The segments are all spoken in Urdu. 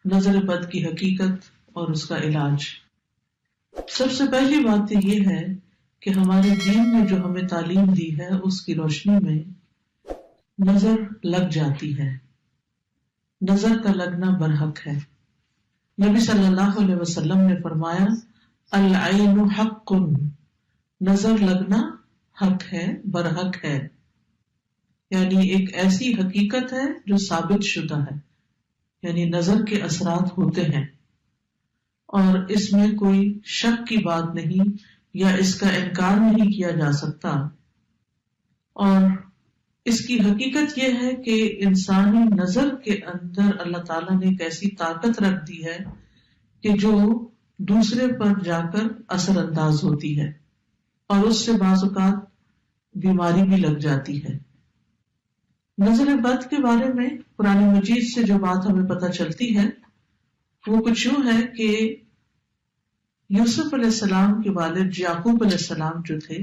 نظر بد کی حقیقت اور اس کا علاج۔ سب سے پہلی بات تو یہ ہے کہ ہمارے دین نے جو ہمیں تعلیم دی ہے اس کی روشنی میں نظر لگ جاتی ہے، نظر کا لگنا برحق ہے۔ نبی صلی اللہ علیہ وسلم نے فرمایا العین حق، نظر لگنا حق ہے، برحق ہے، یعنی ایک ایسی حقیقت ہے جو ثابت شدہ ہے، یعنی نظر کے اثرات ہوتے ہیں اور اس میں کوئی شک کی بات نہیں یا اس کا انکار نہیں کیا جا سکتا۔ اور اس کی حقیقت یہ ہے کہ انسانی نظر کے اندر اللہ تعالیٰ نے ایک ایسی طاقت رکھ دی ہے کہ جو دوسرے پر جا کر اثر انداز ہوتی ہے اور اس سے بعض اوقات بیماری بھی لگ جاتی ہے۔ نظر بد کے بارے میں قرآن مجید سے جو بات ہمیں پتہ چلتی ہے وہ کچھ یوں ہے کہ یوسف علیہ السلام کے والد یعقوب علیہ السلام جو تھے،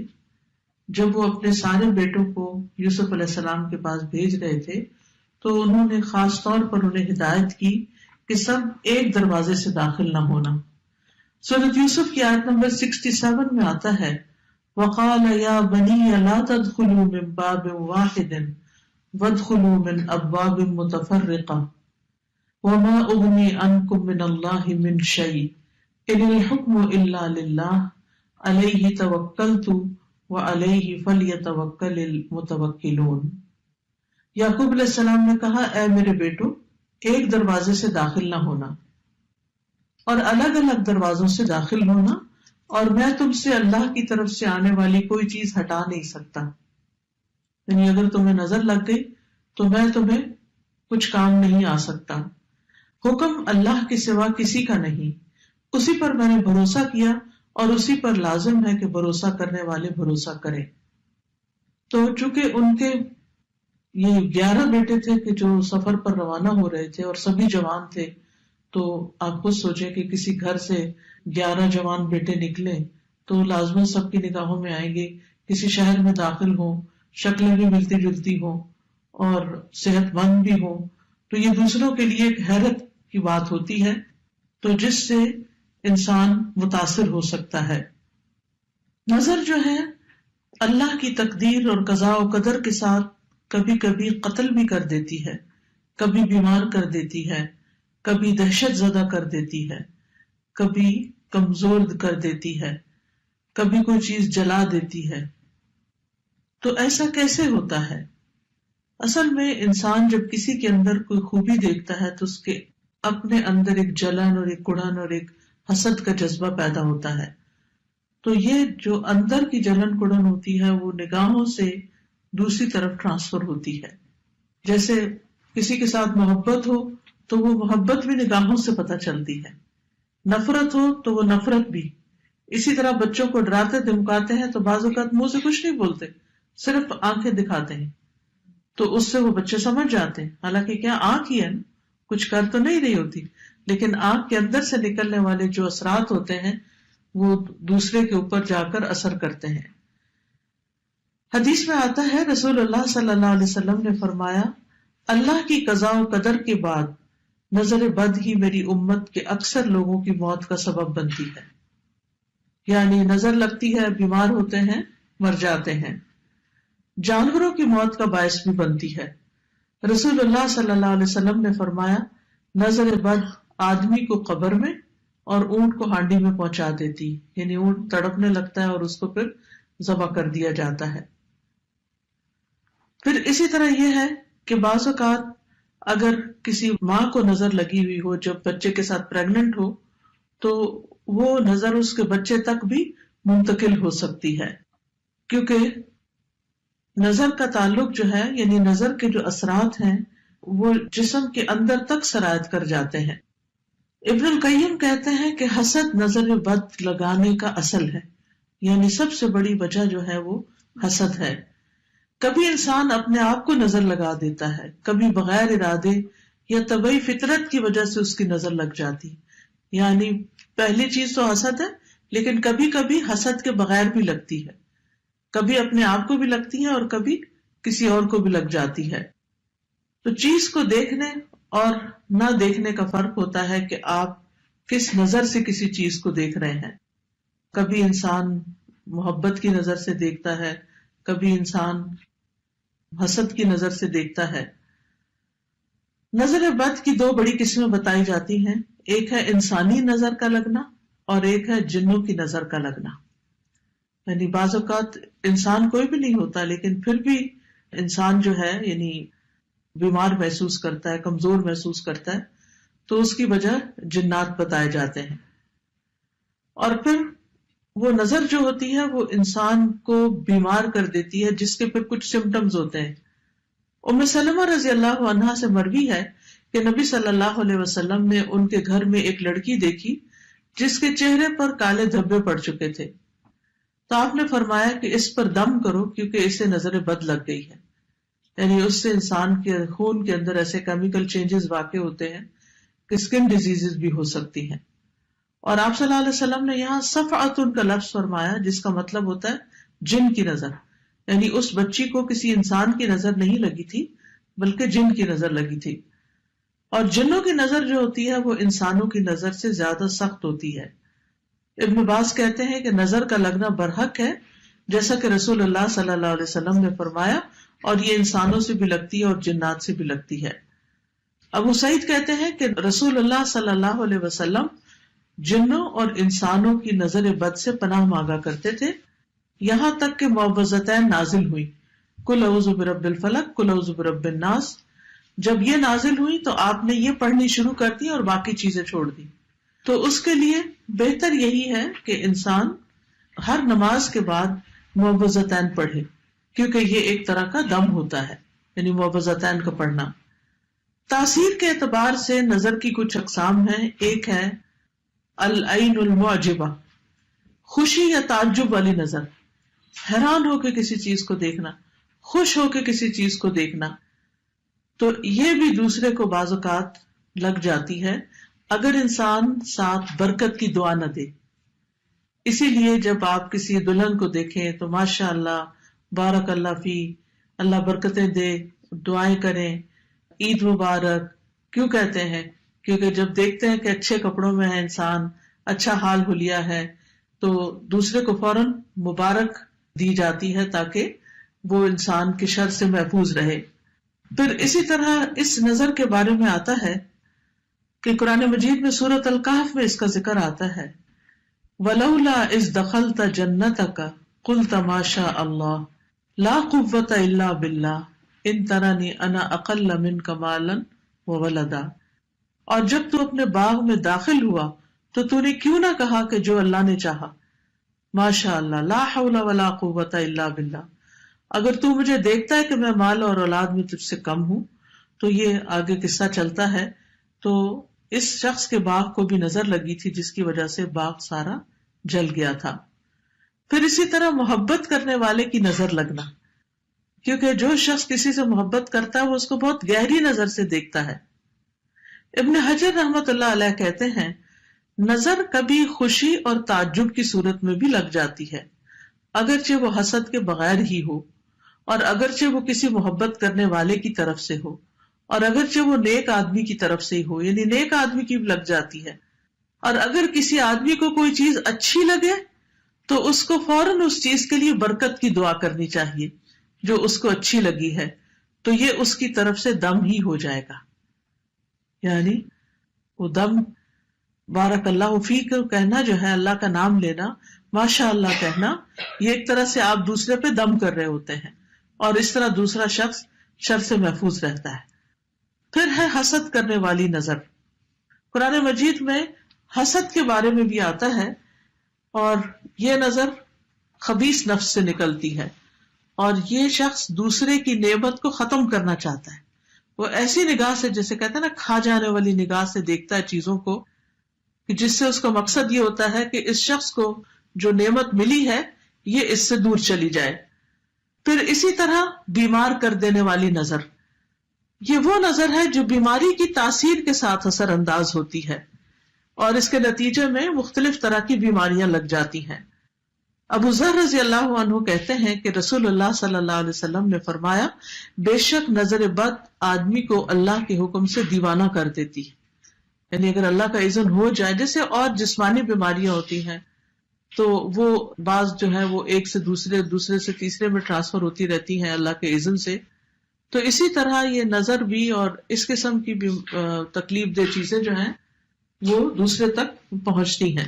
جب وہ اپنے سارے بیٹوں کو یوسف علیہ السلام کے پاس بھیج رہے تھے تو انہوں نے خاص طور پر انہیں ہدایت کی کہ سب ایک دروازے سے داخل نہ ہونا۔ سورۃ یوسف کی آیت نمبر 67 میں آتا ہے وَقَالَ يَا بَنِيَّ لَا تَدْخُلُوا مِن بَابٍ وَاحِدٍ وَادْخُلُوا مِنْ أَبْوَابٍ مُتَفَرِّقَةٍ وَمَا أُغْنِي عَنْكُم مِّنَ اللَّهِ مِن شَيْءٍ إِنِ الْحُكْمُ إِلَّا لِلَّهِ عَلَيْهِ تَوَكَّلْتُ وَعَلَيْهِ فَلْيَتَوَكَّلِ الْمُتَوَكِّلُونَ۔ یعقوب علیہ السلام نے کہا اے میرے بیٹو، ایک دروازے سے داخل نہ ہونا اور الگ الگ دروازوں سے داخل ہونا، اور میں تم سے اللہ کی طرف سے آنے والی کوئی چیز ہٹا نہیں سکتا، یعنی اگر تمہیں نظر لگ گئی تو میں تمہیں کچھ کام نہیں آ سکتا۔ حکم اللہ کے سوا کسی کا نہیں، اسی پر میں نے بھروسہ کیا اور اسی پر لازم ہے کہ بھروسہ کرنے والے بھروسہ کریں۔ تو چونکہ ان کے یہ 11 بیٹے تھے کہ جو سفر پر روانہ ہو رہے تھے اور سبھی جوان تھے، تو آپ خود سوچیں کہ کسی گھر سے 11 جوان بیٹے نکلے تو لازماً سب کی نگاہوں میں آئیں گے، کسی شہر میں داخل ہوں، شکلیں بھی ملتی جلتی ہوں اور صحت مند بھی ہوں، تو یہ دوسروں کے لیے ایک حیرت کی بات ہوتی ہے، تو جس سے انسان متاثر ہو سکتا ہے۔ نظر جو ہے اللہ کی تقدیر اور قضاء و قدر کے ساتھ کبھی کبھی قتل بھی کر دیتی ہے، کبھی بیمار کر دیتی ہے، کبھی دہشت زدہ کر دیتی ہے، کبھی کمزور کر دیتی ہے، کبھی کوئی چیز جلا دیتی ہے۔ تو ایسا کیسے ہوتا ہے؟ اصل میں انسان جب کسی کے اندر کوئی خوبی دیکھتا ہے تو اس کے اپنے اندر ایک جلن اور ایک کڑن اور ایک حسد کا جذبہ پیدا ہوتا ہے، تو یہ جو اندر کی جلن کڑن ہوتی ہے وہ نگاہوں سے دوسری طرف ٹرانسفر ہوتی ہے۔ جیسے کسی کے ساتھ محبت ہو تو وہ محبت بھی نگاہوں سے پتہ چلتی ہے، نفرت ہو تو وہ نفرت بھی۔ اسی طرح بچوں کو ڈراتے دھمکاتے ہیں تو بعض اوقات منہ سے کچھ نہیں بولتے، صرف آنکھیں دکھاتے ہیں، تو اس سے وہ بچے سمجھ جاتے ہیں، حالانکہ کیا آنکھ ہی ہے نا، کچھ کر تو نہیں رہی ہوتی، لیکن آنکھ کے اندر سے نکلنے والے جو اثرات ہوتے ہیں وہ دوسرے کے اوپر جا کر اثر کرتے ہیں۔ حدیث میں آتا ہے رسول اللہ صلی اللہ علیہ وسلم نے فرمایا اللہ کی قضاء و قدر کے بعد نظر بد ہی میری امت کے اکثر لوگوں کی موت کا سبب بنتی ہے، یعنی نظر لگتی ہے، بیمار ہوتے ہیں، مر جاتے ہیں، جانوروں کی موت کا باعث بھی بنتی ہے۔ رسول اللہ صلی اللہ علیہ وسلم نے فرمایا نظر بد آدمی کو قبر میں اور اونٹ کو ہانڈی میں پہنچا دیتی، یعنی اونٹ تڑپنے لگتا ہے اور اس کو پھر ذبح کر دیا جاتا ہے۔ پھر اسی طرح یہ ہے کہ بعض اوقات اگر کسی ماں کو نظر لگی ہوئی ہو جب بچے کے ساتھ پریگننٹ ہو تو وہ نظر اس کے بچے تک بھی منتقل ہو سکتی ہے، کیونکہ نظر کا تعلق جو ہے، یعنی نظر کے جو اثرات ہیں وہ جسم کے اندر تک سرایت کر جاتے ہیں۔ ابن القیم کہتے ہیں کہ حسد نظر بد لگانے کا اصل ہے، یعنی سب سے بڑی وجہ جو ہے وہ حسد ہے۔ کبھی انسان اپنے آپ کو نظر لگا دیتا ہے، کبھی بغیر ارادے یا طبعی فطرت کی وجہ سے اس کی نظر لگ جاتی، یعنی پہلی چیز تو حسد ہے، لیکن کبھی کبھی حسد کے بغیر بھی لگتی ہے، کبھی اپنے آپ کو بھی لگتی ہے اور کبھی کسی اور کو بھی لگ جاتی ہے۔ تو چیز کو دیکھنے اور نہ دیکھنے کا فرق ہوتا ہے کہ آپ کس نظر سے کسی چیز کو دیکھ رہے ہیں. کبھی انسان محبت کی نظر سے دیکھتا ہے، کبھی انسان حسد کی نظر سے دیکھتا ہے. نظر بد کی دو بڑی قسمیں بتائی جاتی ہیں، ایک ہے انسانی نظر کا لگنا اور ایک ہے جنوں کی نظر کا لگنا. یعنی بعض اوقات انسان کوئی بھی نہیں ہوتا لیکن پھر بھی انسان جو ہے یعنی بیمار محسوس کرتا ہے، کمزور محسوس کرتا ہے، تو اس کی وجہ جنات بتائے جاتے ہیں. اور پھر وہ نظر جو ہوتی ہے وہ انسان کو بیمار کر دیتی ہے، جس کے پھر کچھ سمٹمز ہوتے ہیں. ام سلمہ رضی اللہ عنہا سے مروی ہے کہ نبی صلی اللہ علیہ وسلم نے ان کے گھر میں ایک لڑکی دیکھی جس کے چہرے پر کالے دھبے پڑ چکے تھے. تو آپ نے فرمایا کہ اس پر دم کرو کیونکہ اسے نظر بد لگ گئی ہے. یعنی اس سے انسان کے خون کے اندر ایسے کیمیکل چینجز واقع ہوتے ہیں کہ اسکن ڈیزیزز بھی ہو سکتی ہیں. اور آپ صلی اللہ علیہ وسلم نے یہاں صفعۃ کا لفظ فرمایا جس کا مطلب ہوتا ہے جن کی نظر. یعنی اس بچی کو کسی انسان کی نظر نہیں لگی تھی بلکہ جن کی نظر لگی تھی. اور جنوں کی نظر جو ہوتی ہے وہ انسانوں کی نظر سے زیادہ سخت ہوتی ہے. ابن باز کہتے ہیں کہ نظر کا لگنا برحق ہے جیسا کہ رسول اللہ صلی اللہ علیہ وسلم نے فرمایا، اور یہ انسانوں سے بھی لگتی ہے اور جنات سے بھی لگتی ہے. ابو سعید کہتے ہیں کہ رسول اللہ صلی اللہ علیہ وسلم جنوں اور انسانوں کی نظر بد سے پناہ مانگا کرتے تھے یہاں تک کہ معوذتین نازل ہوئی، قل اعوذ برب الفلق قل اعوذ برب الناس. جب یہ نازل ہوئی تو آپ نے یہ پڑھنی شروع کر دی اور باقی چیزیں چھوڑ دی. تو اس کے لیے بہتر یہی ہے کہ انسان ہر نماز کے بعد معوذتین پڑھے، کیونکہ یہ ایک طرح کا دم ہوتا ہے، یعنی معوذتین کا پڑھنا. تاثیر کے اعتبار سے نظر کی کچھ اقسام ہیں. ایک ہے العین المعجبہ، خوشی یا تعجب والی نظر، حیران ہو کے کسی چیز کو دیکھنا، خوش ہو کے کسی چیز کو دیکھنا. تو یہ بھی دوسرے کو بعض اوقات لگ جاتی ہے اگر انسان ساتھ برکت کی دعا نہ دے. اسی لیے جب آپ کسی دلہن کو دیکھیں تو ماشاء اللہ بارک اللہ فی، اللہ برکتیں دے، دعائیں کریں، عید مبارک. کیوں کہتے ہیں؟ کیونکہ جب دیکھتے ہیں کہ اچھے کپڑوں میں ہے انسان، اچھا حال حلیہ ہے، تو دوسرے کو فوراً مبارک دی جاتی ہے تاکہ وہ انسان کی شر سے محفوظ رہے. پھر اسی طرح اس نظر کے بارے میں آتا ہے کہ قرآن مجید میں سورۃ الکہف میں اس کا ذکر آتا ہے، وَلَوْلَا إِذْ دَخَلْتَ جَنَّتَكَ قُلْتَ مَا شَاءَ اللَّهُ لَا قُوَّةَ إِلَّا بِاللَّهِ إِن تَرَنِي أَنَا أَقَلَّ مِنْكَ مَالًا وَوَلَدًا. اور جب تو اپنے باغ میں داخل ہوا تو تو نے کیوں نہ کہا کہ جو اللہ نے چاہا، ماشاء اللہ لا حول ولا قوت الا باللہ. اگر تو مجھے دیکھتا ہے کہ میں مال اور اولاد میں تجھ سے کم ہوں. تو یہ آگے قصہ چلتا ہے. تو اس شخص کے باغ کو بھی نظر لگی تھی جس کی وجہ سے باغ سارا جل گیا تھا. پھر اسی طرح محبت کرنے والے کی نظر لگنا، کیونکہ جو شخص کسی سے محبت کرتا ہے وہ اس کو بہت گہری نظر سے دیکھتا ہے. ابن حجر رحمت اللہ علیہ کہتے ہیں نظر کبھی خوشی اور تعجب کی صورت میں بھی لگ جاتی ہے، اگرچہ وہ حسد کے بغیر ہی ہو، اور اگرچہ وہ کسی محبت کرنے والے کی طرف سے ہو، اور اگرچہ وہ نیک آدمی کی طرف سے ہی ہو، یعنی نیک آدمی کی بھی لگ جاتی ہے. اور اگر کسی آدمی کو کوئی چیز اچھی لگے تو اس کو فوراً اس چیز کے لیے برکت کی دعا کرنی چاہیے جو اس کو اچھی لگی ہے، تو یہ اس کی طرف سے دم ہی ہو جائے گا. یعنی وہ دم بارک اللہ فیک کہنا جو ہے، اللہ کا نام لینا، ماشاء اللہ کہنا، یہ ایک طرح سے آپ دوسرے پہ دم کر رہے ہوتے ہیں، اور اس طرح دوسرا شخص شر سے محفوظ رہتا ہے. پھر ہے حسد کرنے والی نظر. قرآن مجید میں حسد کے بارے میں بھی آتا ہے، اور یہ نظر خبیث نفس سے نکلتی ہے، اور یہ شخص دوسرے کی نعمت کو ختم کرنا چاہتا ہے. وہ ایسی نگاہ سے، جیسے کہتے ہیں نا کھا جانے والی نگاہ سے دیکھتا ہے چیزوں کو، کہ جس سے اس کا مقصد یہ ہوتا ہے کہ اس شخص کو جو نعمت ملی ہے یہ اس سے دور چلی جائے. پھر اسی طرح بیمار کر دینے والی نظر، یہ وہ نظر ہے جو بیماری کی تاثیر کے ساتھ اثر انداز ہوتی ہے، اور اس کے نتیجے میں مختلف طرح کی بیماریاں لگ جاتی ہیں. ابو ذر رضی اللہ عنہ کہتے ہیں کہ رسول اللہ صلی اللہ علیہ وسلم نے فرمایا، بے شک نظر بد آدمی کو اللہ کے حکم سے دیوانہ کر دیتی، یعنی اگر اللہ کا اذن ہو جائے، جیسے اور جسمانی بیماریاں ہوتی ہیں تو وہ بعض جو ہے وہ ایک سے دوسرے سے تیسرے میں ٹرانسفر ہوتی رہتی ہیں اللہ کے اذن سے، تو اسی طرح یہ نظر بھی اور اس قسم کی بھی تکلیف دہ چیزیں جو ہیں وہ دوسرے تک پہنچتی ہیں.